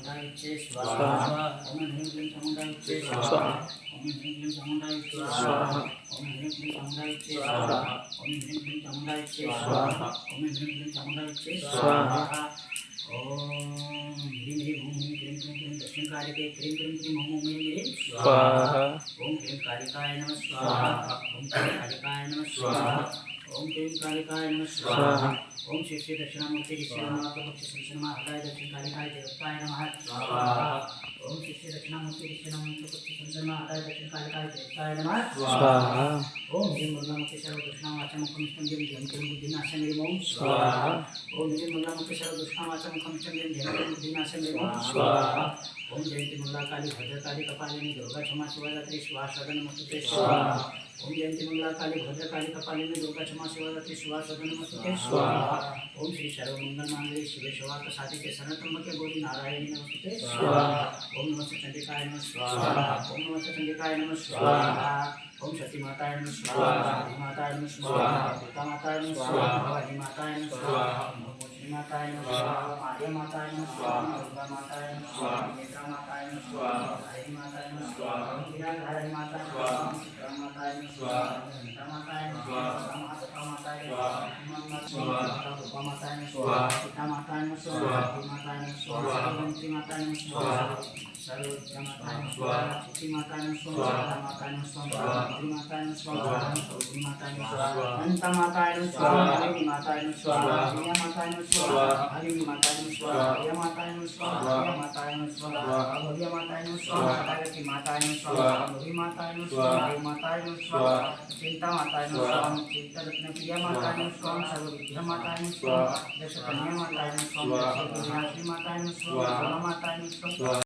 चामुण्डायुच्चे स्वाहा ओम ह्रीं क्लीं चामुण्डायुच्चे स्वाहा ओम ह्रीं क्लीं चामुण्डायुच्चे स्वाहा ओम ह्रीं क्लीं चामुण्डायुच्चे स्वाहा ओम ह्रीं क्लीं चामुण्डायुच्चे स्वाहा ओम ह्रीं क्लीं चामुण्डायुच्चे स्वाहा ओम ह्रीं ह्रीं ओम ह्रीं क्लीं क्लीं क्लीं दक्षिणकालिके क्लीं क्लीं क्लीं ओम ओम ह्रीं ह्रीं स्वाहा ओम क्लीं कालिकाय नमः स्वाहा ओम क्लीं कालिकाय नमः स्वाहा ओम क्लीं कालिकाय नमः स्वाहा ओम श्री श्री दक्षिणामूर्ति ऋषिनामपक्ष श्रीशर्मा हृदय दक्षिण कालिकाय देवताय नमः स्वाहा ओम श्री श्री दक्षिणामूर्ति ऋषिनामपक्ष श्रीशर्मा हृदय दक्षिण कालिकाय देवताय नमः स्वाहा ओम ह्रीं मंगलामुखि सर्व दक्षिणावाचम मुखमिष्टं देव ध्यं क्रम बुद्धिनाशं ह्रीं ओम स्वाहा ओम ह्रीं मंगलामुखि सर्व दक्षिणावाचम मुखमिष्टं देव ध्यं क्रम बुद्धिनाशं ह्रीं ओम स्वाहा ओम जयंती मंगला काली भद्रकाली कपालिनी दुर्गा क्षमा शिवरात्रि शिवासदन नमस्ते स्वाहा ओम जयंती मंगला काली भद्रकाली कपालिनी दुर्गा क्षमा शिवरात्रि शिवासदन नमस्ते स्वाहा ओम श्री सर्वमंगल मांगल्ये शिवे सर्वार्थ साधिके शरण्यत्र्यंबके गौरी नारायणी नमस्ते स्वाहा ओम नमस्ते चंडिकाय नमः स्वाहा ओम नमस्ते चंडिकाय नमः स्वाहा ओम शक्ति माताय नमः स्वाहा आदि माताय नमः स्वाहा दुर्गा माताय नमः स्वाहा भवानी माताय नमः स्वाहा मोहिनी माताय नमः स्वाहा आर्य माताय नमः स्वाहा दुर्गा माताय नमः स्वाहा नेत्रा माताय नमः स्वाहा हरि माताय नमः स्वाहा वीराधारी माताय नमः स्वाहा चित्रा माताय नमः स्वाहा गीता माताय नमः स्वाहा महासत्ता माताय नमः स्वाहा रूपा माताय नमः स्वाहा सीता माताय नमः स्वाहा माताय नमः स्वाहा सर्वमंत्री माताय नमः स्वाहा सर्वोच्च माताय नमः स्वाहा चित्ती माताय नमः स्वाहा माताय नमः स्वाहा मंत्री माताय नमः स्वाहा गौरी माताय नमः स्वाहा अनंत माताय नमः स्वाहा हरि माताय नमः स्वाहा प्रिया माताय नमः स्वाहा हरि माताय नमः स्वाहा प्रिया माताय नमः स्वाहा प्रिया माताय नमः स्वाहा भव्य माताय नमः स्वाहा गायत्री माताय नमः स्वाहा गौरी माताय नमः स्वाहा देव माताय नमः स्वाहा चिंता माताय नमः स्वाहा चिंता रत्न प्रिया माताय नमः स्वाहा सर्व विद्या माताय नमः स्वाहा दश कन्या माताय नमः स्वाहा विनाशिनी माताय नमः स्वाहा माताय नमः स्वाहा